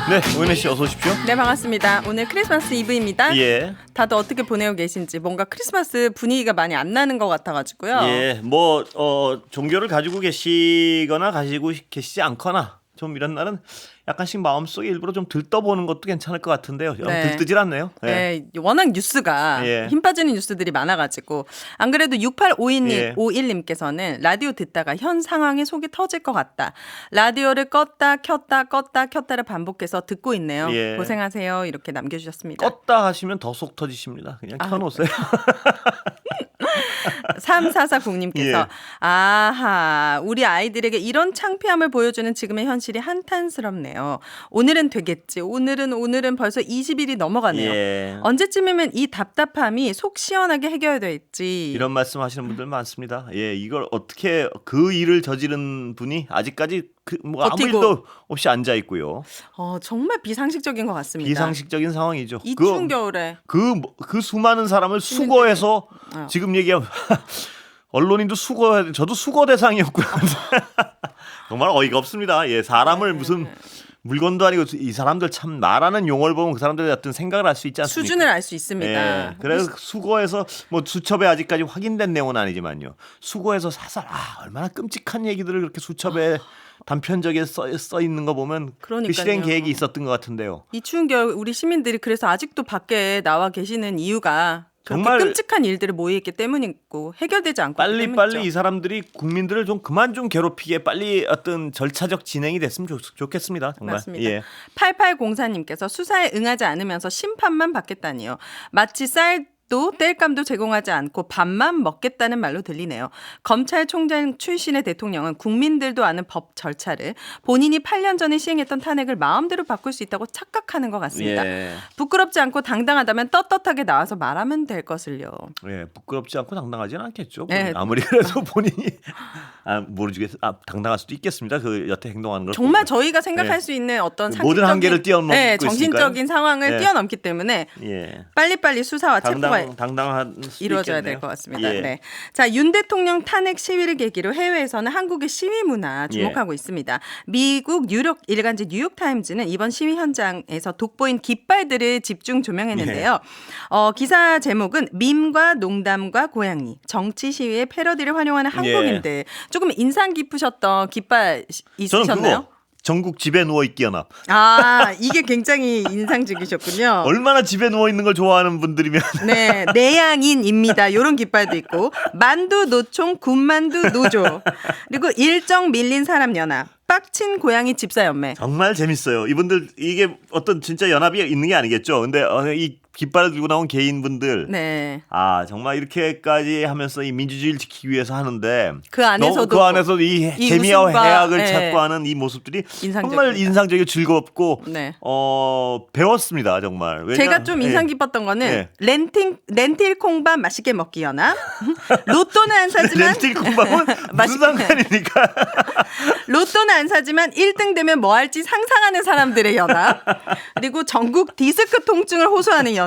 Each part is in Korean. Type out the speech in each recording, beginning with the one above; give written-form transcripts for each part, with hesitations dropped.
네, 오은혜 씨 어서 오십시오. 네, 반갑습니다. 오늘 크리스마스 이브입니다. 예. 다들 어떻게 보내고 계신지 뭔가 크리스마스 분위기가 많이 안 나는 것 같아가지고요. 예, 종교를 가지고 계시거나 가지고 계시지 않거나 좀 이런 날은 약간씩 마음속에 일부러 좀 들떠보는 것도 괜찮을 것 같은데요. 네. 들뜨질 않네요. 예. 네, 워낙 뉴스가 예. 힘 빠지는 뉴스들이 많아가지고 안 그래도 6851님, 예. 51님께서는 라디오 듣다가 현 상황에 속이 터질 것 같다. 라디오를 껐다 켰다를 반복해서 듣고 있네요. 예. 고생하세요. 이렇게 남겨주셨습니다. 껐다 하시면 더 속 터지십니다. 그냥 켜놓으세요. 3440님께서 예. 아하, 우리 아이들에게 이런 창피함을 보여주는 지금의 현실이 한탄스럽네요. 오늘은 되겠지. 오늘은 벌써 20일이 넘어가네요. 예. 언제쯤이면 이 답답함이 속 시원하게 해결될지. 이런 말씀하시는 분들 많습니다. 예, 이걸 어떻게 그 일을 저지른 분이 아직까지 아무 버티고. 일도 없이 앉아 있고요. 정말 비상식적인 것 같습니다. 비상식적인 상황이죠. 이 추운 겨울에. 그 수많은 사람을 수거해서 지금 얘기하면 언론인도 수거해야 돼. 저도 수거 대상이었고요. 정말 어이가 없습니다. 예, 사람을 무슨 물건도 아니고 이 사람들 참 말하는 용어를 보면 그 사람들의 어떤 생각을 알 수 있지 않습니까? 수준을 알 수 있습니다. 예, 그래서 수거해서 뭐 수첩에 아직까지 확인된 내용은 아니지만요. 수거해서 사설 얼마나 끔찍한 얘기들을 그렇게 수첩에 단편적에 써 있는 거 보면 그러니까요. 그 실행 계획이 있었던 것 같은데요. 이 추운 겨울 우리 시민들이 그래서 아직도 밖에 나와 계시는 이유가 그렇게 정말 끔찍한 일들이 모여있기 때문이고 해결되지 않고 빨리 이 사람들이 국민들을 좀 그만 좀 괴롭히게 빨리 어떤 절차적 진행이 됐으면 좋겠습니다. 정말. 맞습니다. 예. 8804님께서 수사에 응하지 않으면서 심판만 받겠다니요. 마치 쌀도 땔감도 제공하지 않고 밥만 먹겠다는 말로 들리네요. 검찰총장 출신의 대통령은 국민들도 아는 법 절차를 본인이 8년 전에 시행했던 탄핵을 마음대로 바꿀 수 있다고 착각하는 것 같습니다. 예. 부끄럽지 않고 당당하다면 떳떳하게 나와서 말하면 될 것을요. 예, 부끄럽지 않고 당당하지는 않겠죠. 네. 아무리 그래도 본인이 당당할 수도 있겠습니다. 그 여태 행동하는 걸 정말 보면. 저희가 생각할 예. 수 있는 어떤 모든 한계를 뛰어넘고 있으니까요. 정신적인 상황을 예. 뛰어넘기 때문에 예. 빨리빨리 수사와 체포가 당당한 수도 이루어져야 있겠네요. 될 것 같습니다. 예. 네. 자, 윤 대통령 탄핵 시위를 계기로 해외에서는 한국의 시위 문화 주목하고 있습니다. 미국 일간지 뉴욕타임즈는 이번 시위 현장에서 돋보인 깃발들을 집중 조명했는데요. 기사 제목은 밈과 농담과 고양이, 정치 시위의 패러디를 활용하는 한국인들. 조금 인상 깊으셨던 깃발 있으셨나요? 저는 그거 전국 집에 누워 있기 연합. 이게 굉장히 인상적이셨군요. 얼마나 집에 누워 있는 걸 좋아하는 분들이면 네, 내양인입니다. 이런 깃발도 있고 만두 노총 군만두 노조 그리고 일정 밀린 사람 연합 빡친 고양이 집사연맹. 정말 재밌어요. 이분들 이게 어떤 진짜 연합이 있는 게 아니겠죠. 근데 이 깃발을 들고 나온 개인분들 네. 정말 이렇게까지 하면서 이 민주주의를 지키기 위해서 하는데 그 안에서도 이 재미와 웃음과, 해악을 찾고 하는 이 모습들이 정말 인상적이고 즐겁고 네. 배웠습니다. 정말. 제가 좀 인상 깊었던 거는 렌틸 콩밥 맛있게 먹기 연합. 로또는 안 사지만 렌틸 콩밥은 무슨 상관입니까? 로또는 안 사지만 1등 되면 뭐 할지 상상하는 사람들의 연합. 그리고 전국 디스크 통증을 호소하는 연합.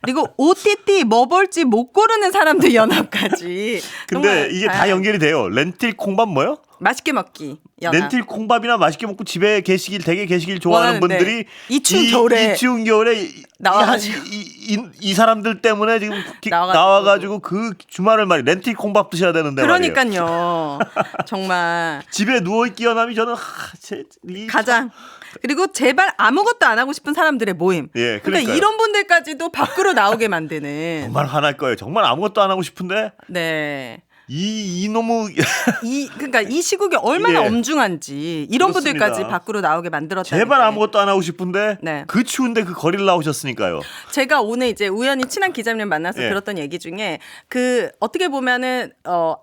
그리고 OTT 뭐 볼지 못 고르는 사람들 연합까지. 근데 이게 다 연결이 돼요. 렌틸 콩밥 뭐요? 맛있게 먹기 연합. 렌틸 콩밥이나 맛있게 먹고 집에 계시길 좋아하는 분들이 이 추운 겨울에 나와가지고 이 사람들 때문에 지금 나와가지고 그 주말을 렌틸 콩밥 드셔야 되는데 그러니까요. 정말 집에 누워있기 연합이 저는 가장 그리고 제발 아무것도 안 하고 싶은 사람들의 모임. 예, 그러니까 이런 분들까지도 밖으로 나오게 만드는. 정말 화날 거예요. 정말 아무것도 안 하고 싶은데. 네. 이놈의 그러니까 이 시국이 얼마나 엄중한지 이런 그렇습니다. 분들까지 밖으로 나오게 만들었다. 제발 아무것도 안 하고 싶은데 네. 그 추운데 그 거리를 나오셨으니까요. 제가 오늘 이제 우연히 친한 기자님 만나서 들었던 얘기 중에 그 어떻게 보면은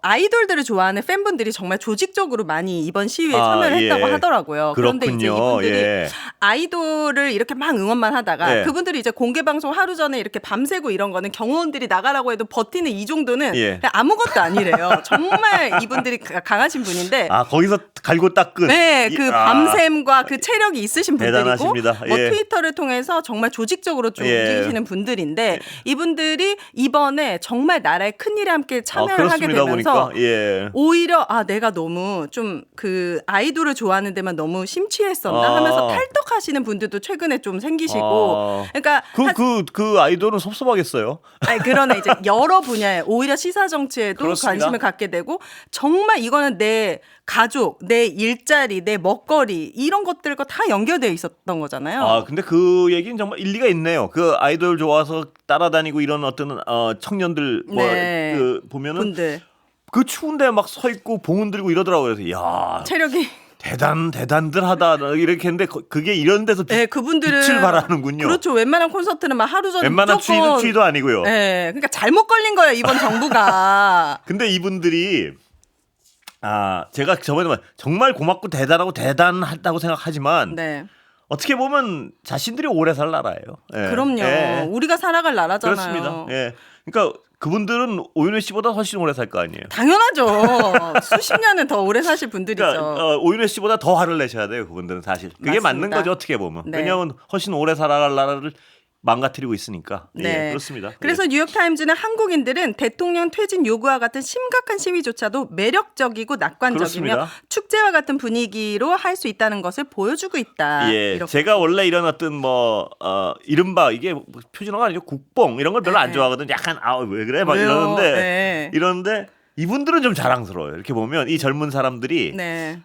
아이돌들을 좋아하는 팬분들이 정말 조직적으로 많이 이번 시위에 참여를 했다고 하더라고요. 그런데 이제 이분들이 아이돌을 이렇게 막 응원만 하다가 그분들이 이제 공개 방송 하루 전에 이렇게 밤새고 이런 거는 경호원들이 나가라고 해도 버티는 이 정도는 그냥 아무것도 아니래요. 분이세요. 정말 이분들이 강하신 분인데. 아 거기서 갈고 닦은. 네, 그 밤샘과 그 체력이 있으신 분들이고, 대단하십니다. 뭐 예. 트위터를 통해서 정말 조직적으로 좀 예. 움직이시는 분들인데 이분들이 이번에 정말 나라의 큰 일에 함께 참여를 하게 그렇습니다, 되면서 보니까. 예. 오히려 내가 너무 좀 그 아이돌을 좋아하는 데만 너무 심취했었나 하면서 탈덕하시는 분들도 최근에 좀 생기시고, 그러니까 그 아이돌은 섭섭하겠어요. 아니 그러나 이제 여러 분야에 오히려 시사 정치에도 그렇습니다. 관심을 갖게 되고 정말 이거는 내 가족, 내 일자리, 내 먹거리 이런 것들과 다 연결되어 있었던 거잖아요. 아 근데 그 얘기는 정말 일리가 있네요. 그 아이돌 좋아서 따라다니고 이런 어떤 청년들 뭐 네. 그 보면은 분들 그 추운데 막 서 있고 봉은 들고 이러더라고요. 그래서 야 체력이 대단들하다 이렇게 했는데 그게 이런 데서 네, 그분들은 빛을 발하는군요. 그렇죠. 웬만한 콘서트는 막 하루 전에 웬만한 무조건 추위도 아니고요. 네, 그러니까 잘못 걸린 거예요 이번 정부가. 근데 이분들이 제가 저번에 정말 고맙고 대단하다고 생각하지만 네. 어떻게 보면 자신들이 오래 살 나라예요. 예. 그럼요. 예. 우리가 살아갈 나라잖아요. 그렇습니다. 예. 그러니까 그분들은 오윤혜 씨보다 훨씬 오래 살 거 아니에요. 당연하죠. 수십 년은 더 오래 사실 분들이죠. 그러니까 오윤혜 씨보다 더 화를 내셔야 돼요. 그분들은 사실. 그게 맞습니다. 맞는 거죠. 어떻게 보면. 네. 왜냐하면 훨씬 오래 살아갈 나라를 망가뜨리고 있으니까. 네. 예, 그렇습니다. 그래서 뉴욕타임즈는 한국인들은 대통령 퇴진 요구와 같은 심각한 시위조차도 매력적이고 낙관적이며 그렇습니다. 축제와 같은 분위기로 할 수 있다는 것을 보여주고 있다. 예, 이렇게. 제가 원래 이런 어떤 이른바 이게 표준어가 아니죠. 국뽕 이런 걸 별로 안 네. 좋아하거든. 약간 왜 그래 막 왜요? 이러는데 네. 이분들은 좀 자랑스러워요. 이렇게 보면 이 젊은 사람들이 네.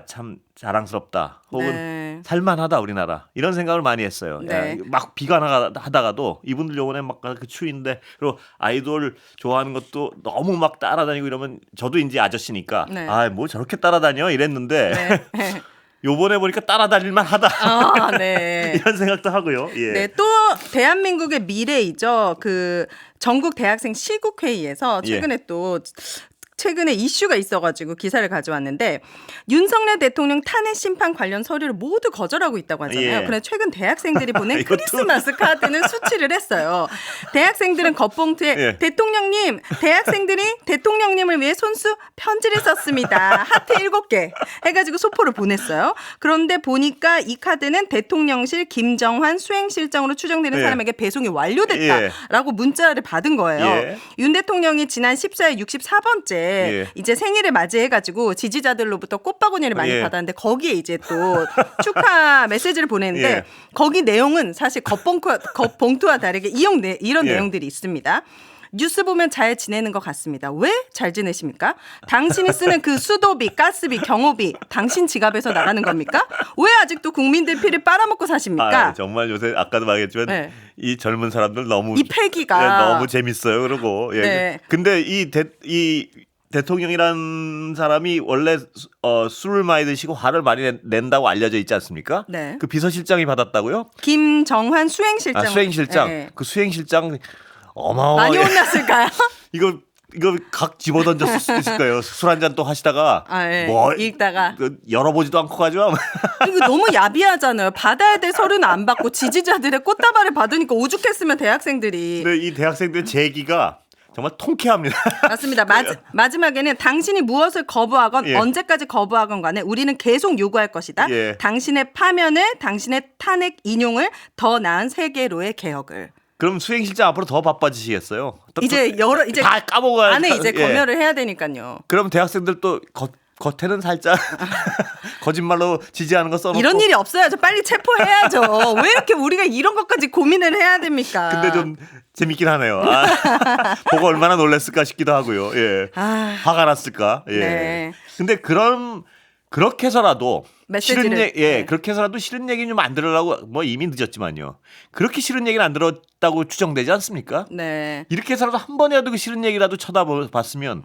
참 자랑스럽다. 혹은 네. 살만하다 우리나라 이런 생각을 많이 했어요. 네. 막 비관하다가도 이분들 요번에 막 그 추위인데 그리고 아이돌 좋아하는 것도 너무 막 따라다니고 이러면 저도 이제 아저씨니까 네. 뭐 저렇게 따라다녀 이랬는데 네. 요번에 보니까 따라다닐만 하다. 네. 이런 생각도 하고요. 예. 네, 또 대한민국의 미래이죠. 그 전국 대학생 시국회의에서 최근에 이슈가 있어가지고 기사를 가져왔는데 윤석열 대통령 탄핵 심판 관련 서류를 모두 거절하고 있다고 하잖아요. 예. 그런데 최근 대학생들이 보낸 이것도- 크리스마스 카드는 수치를 했어요. 대학생들은 겉봉투에 예. 대통령님, 대학생들이 대통령님을 위해 손수 편지를 썼습니다. 하트 7개 해가지고 소포를 보냈어요. 그런데 보니까 이 카드는 대통령실 김정환 수행실장으로 추정되는 예. 사람에게 배송이 완료됐다라고 문자를 받은 거예요. 예. 윤 대통령이 지난 14일 64번째 예. 이제 생일을 맞이해가지고 지지자들로부터 꽃바구니를 많이 예. 받았는데 거기에 이제 또 축하 메시지를 보냈는데 예. 거기 내용은 사실 겉봉투와 다르게 이런 예. 내용들이 있습니다. 뉴스 보면 잘 지내는 것 같습니다. 왜 잘 지내십니까? 당신이 쓰는 그 수도비, 가스비, 경호비 당신 지갑에서 나가는 겁니까? 왜 아직도 국민들 피를 빨아먹고 사십니까? 정말 요새 아까도 말했지만 네. 이 젊은 사람들 너무 이 패기가 너무 재밌어요. 그러고 네. 근데 이 대통령이란 사람이 원래 술을 많이 드시고 화를 많이 낸다고 알려져 있지 않습니까? 네. 그 비서실장이 받았다고요? 김정환 수행실장. 수행실장. 네. 그 수행실장 어마어마하게 많이 혼났을까요? 이거 각 집어던졌을 수도 있을 거예요. 술 한 잔 또 하시다가 예. 뭐 읽다가 열어보지도 않고 가죠. 이거 너무 야비하잖아요. 받아야 될 서류는 안 받고 지지자들의 꽃다발을 받으니까 오죽했으면 대학생들이. 근데 이 대학생들의 재기가 정말 통쾌합니다. 맞습니다. 마지막에는 당신이 무엇을 거부하건 예. 언제까지 거부하건 간에 우리는 계속 요구할 것이다. 예. 당신의 파면을, 당신의 탄핵 인용을, 더 나은 세계로의 개혁을. 그럼 수행실장 앞으로 더 바빠지시겠어요. 이제 다 까먹어야 안에 이제 예. 검열을 해야 되니까요. 그럼 대학생들 또 겉에는 살짝 거짓말로 지지하는 거 써놓고. 이런 일이 없어야죠. 빨리 체포해야죠. 왜 이렇게 우리가 이런 것까지 고민을 해야 됩니까? 근데 좀 재밌긴 하네요. 보고 얼마나 놀랐을까 싶기도 하고요. 예. 화가 났을까. 예. 네. 근데 그렇게 해서라도 메시지를, 네. 그렇게 해서라도 싫은 얘기 좀 안 들으려고 뭐 이미 늦었지만요. 그렇게 싫은 얘기는 안 들었다고 추정되지 않습니까? 네. 이렇게 해서라도 한 번이라도 그 싫은 얘기라도 쳐다봤으면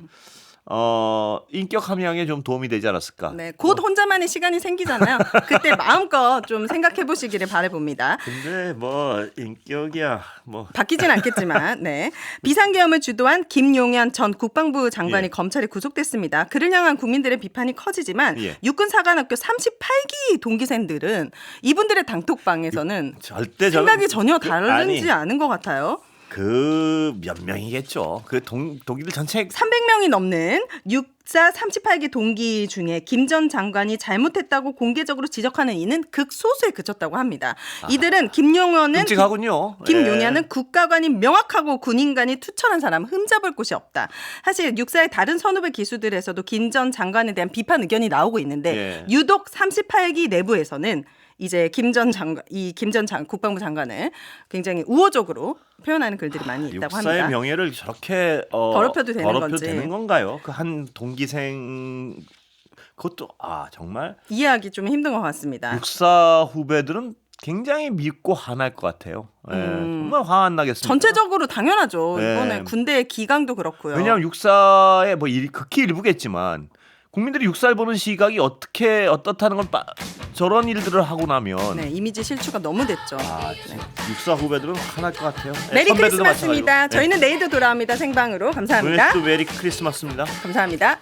인격 함양에 좀 도움이 되지 않았을까. 네, 곧 혼자만의 시간이 생기잖아요. 그때 마음껏 좀 생각해 보시기를 바라봅니다. 근데 뭐 인격이야 뭐. 바뀌진 않겠지만, 네. 비상계엄을 주도한 김용현 전 국방부 장관이 예. 검찰에 구속됐습니다. 그를 향한 국민들의 비판이 커지지만 예. 육군사관학교 38기 동기생들은 이분들의 단톡방에서는 절대 생각이 전혀 다르지 않은 것 같아요. 그 몇 명이겠죠. 그 동기들 전체 300명이 넘는 육사 38기 동기 중에 김 전 장관이 잘못했다고 공개적으로 지적하는 이는 극소수에 그쳤다고 합니다. 이들은 김용현은 끔찍하군요. 김용현은 국가관이 명확하고 군인관이 투철한 사람 흠잡을 곳이 없다. 사실 육사의 다른 선후배 기수들에서도 김 전 장관에 대한 비판 의견이 나오고 있는데 유독 38기 내부에서는 이제 김 전 국방부 장관을 굉장히 우호적으로 표현하는 글들이 많이 있다고 합니다. 육사의 명예를 저렇게 더럽혀도 되는 건가요? 그 한 동기생 그것도 정말 이해하기 좀 힘든 것 같습니다. 육사 후배들은 굉장히 믿고 화날 것 같아요. 정말 화 안 나겠습니까? 전체적으로 당연하죠. 이번에 군대의 기강도 그렇고요. 왜냐하면 육사의 뭐 극히 일부겠지만 국민들이 육사를 보는 시각이 어떻다는 걸 저런 일들을 하고 나면 이미지 실추가 너무 됐죠. 육사 후배들은 화날 것 같아요. 메리 크리스마스입니다. 저희는 내일도 돌아옵니다. 생방으로. 감사합니다. 오늘도 메리 크리스마스입니다. 감사합니다.